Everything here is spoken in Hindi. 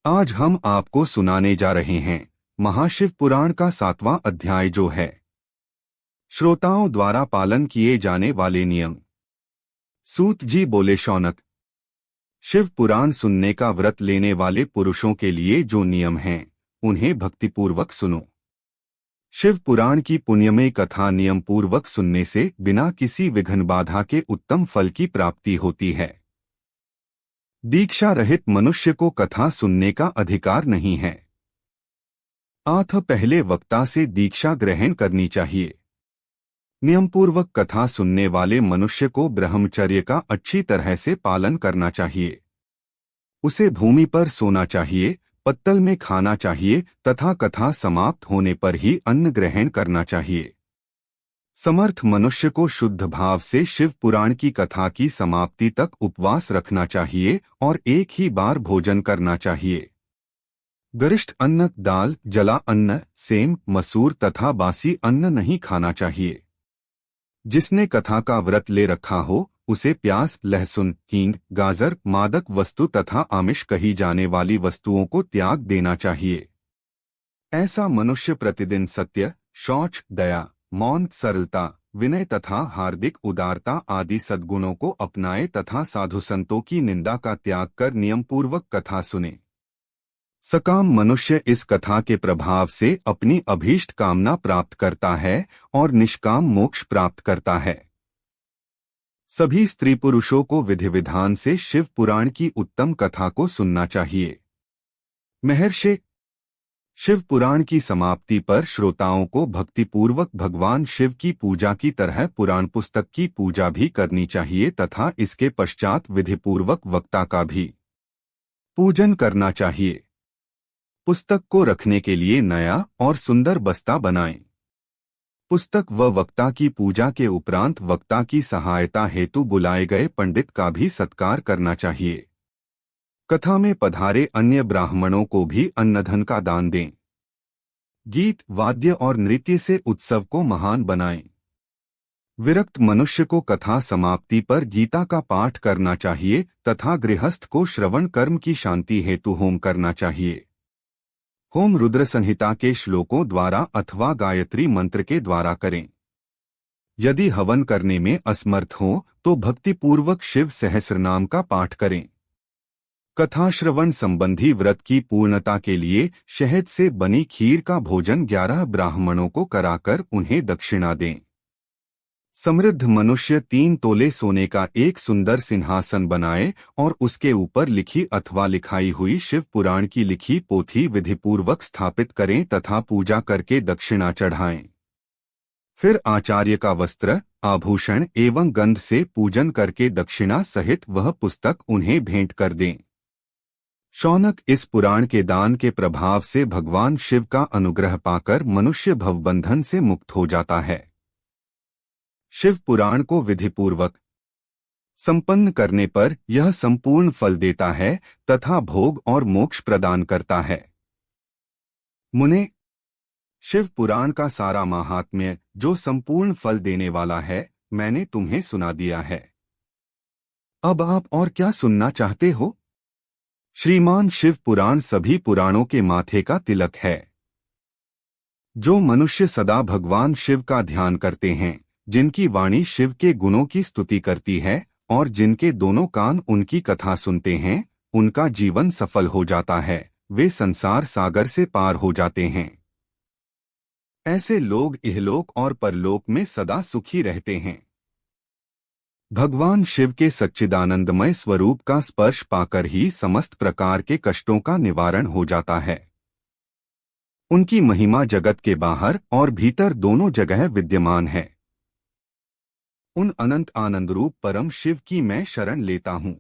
आज हम आपको सुनाने जा रहे हैं महाशिव पुराण का 7वां अध्याय, जो है श्रोताओं द्वारा पालन किए जाने वाले नियम। सूत जी बोले, शौनक, शिव पुराण सुनने का व्रत लेने वाले पुरुषों के लिए जो नियम हैं उन्हें भक्तिपूर्वक सुनो। शिव पुराण की पुण्यमय कथा नियम पूर्वक सुनने से बिना किसी विघ्न बाधा के उत्तम फल की प्राप्ति होती है। दीक्षा रहित मनुष्य को कथा सुनने का अधिकार नहीं है। अतः पहले वक्ता से दीक्षा ग्रहण करनी चाहिए। नियमपूर्वक कथा सुनने वाले मनुष्य को ब्रह्मचर्य का अच्छी तरह से पालन करना चाहिए। उसे भूमि पर सोना चाहिए, पत्तल में खाना चाहिए तथा कथा समाप्त होने पर ही अन्न ग्रहण करना चाहिए। समर्थ मनुष्य को शुद्ध भाव से शिव पुराण की कथा की समाप्ति तक उपवास रखना चाहिए और एक ही बार भोजन करना चाहिए। गरिष्ठ अन्न, दाल, जला अन्न, सेम, मसूर तथा बासी अन्न नहीं खाना चाहिए। जिसने कथा का व्रत ले रखा हो उसे प्याज, लहसुन, हींग, गाजर, मादक वस्तु तथा आमिष कही जाने वाली वस्तुओं को त्याग देना चाहिए। ऐसा मनुष्य प्रतिदिन सत्य, शौच, दया, मौन, सरलता, विनय तथा हार्दिक उदारता आदि सद्गुणों को अपनाए तथा साधु संतों की निंदा का त्याग कर नियमपूर्वक कथा सुने। सकाम मनुष्य इस कथा के प्रभाव से अपनी अभीष्ट कामना प्राप्त करता है और निष्काम मोक्ष प्राप्त करता है। सभी स्त्री पुरुषों को विधि विधान से शिव पुराण की उत्तम कथा को सुनना चाहिए। महर्षि, शिव पुराण की समाप्ति पर श्रोताओं को भक्तिपूर्वक भगवान शिव की पूजा की तरह पुराण पुस्तक की पूजा भी करनी चाहिए तथा इसके पश्चात विधिपूर्वक वक्ता का भी पूजन करना चाहिए। पुस्तक को रखने के लिए नया और सुंदर बस्ता बनाएं। पुस्तक व वक्ता की पूजा के उपरांत वक्ता की सहायता हेतु बुलाए गए पंडित का भी सत्कार करना चाहिए। कथा में पधारे अन्य ब्राह्मणों को भी अन्नधन का दान दें। गीत, वाद्य और नृत्य से उत्सव को महान बनाएं। विरक्त मनुष्य को कथा समाप्ति पर गीता का पाठ करना चाहिए तथा गृहस्थ को श्रवण कर्म की शांति हेतु होम करना चाहिए। होम रुद्र संहिता के श्लोकों द्वारा अथवा गायत्री मंत्र के द्वारा करें। यदि हवन करने में असमर्थ हो तो भक्तिपूर्वक शिव सहस्रनाम का पाठ करें। कथा श्रवण संबंधी व्रत की पूर्णता के लिए शहद से बनी खीर का भोजन 11 ब्राह्मणों को कराकर उन्हें दक्षिणा दें। समृद्ध मनुष्य 3 तोले सोने का एक सुंदर सिंहासन बनाए और उसके ऊपर लिखी अथवा लिखाई हुई शिव पुराण की लिखी पोथी विधिपूर्वक स्थापित करें तथा पूजा करके दक्षिणा चढ़ाएं। फिर आचार्य का वस्त्र, आभूषण एवं गंध से पूजन करके दक्षिणा सहित वह पुस्तक उन्हें भेंट कर दें। शौनक, इस पुराण के दान के प्रभाव से भगवान शिव का अनुग्रह पाकर मनुष्य भवबंधन से मुक्त हो जाता है। शिव पुराण को विधिपूर्वक संपन्न करने पर यह संपूर्ण फल देता है तथा भोग और मोक्ष प्रदान करता है। मुने, शिव पुराण का सारा महात्म्य जो संपूर्ण फल देने वाला है मैंने तुम्हें सुना दिया है। अब आप और क्या सुनना चाहते हो? श्रीमान शिव पुराण सभी पुराणों के माथे का तिलक है। जो मनुष्य सदा भगवान शिव का ध्यान करते हैं, जिनकी वाणी शिव के गुणों की स्तुति करती है और जिनके दोनों कान उनकी कथा सुनते हैं, उनका जीवन सफल हो जाता है, वे संसार सागर से पार हो जाते हैं। ऐसे लोग इहलोक और परलोक में सदा सुखी रहते हैं। भगवान शिव के सच्चिदानंदमय स्वरूप का स्पर्श पाकर ही समस्त प्रकार के कष्टों का निवारण हो जाता है। उनकी महिमा जगत के बाहर और भीतर दोनों जगह विद्यमान है। उन अनंत आनंद रूप परम शिव की मैं शरण लेता हूँ।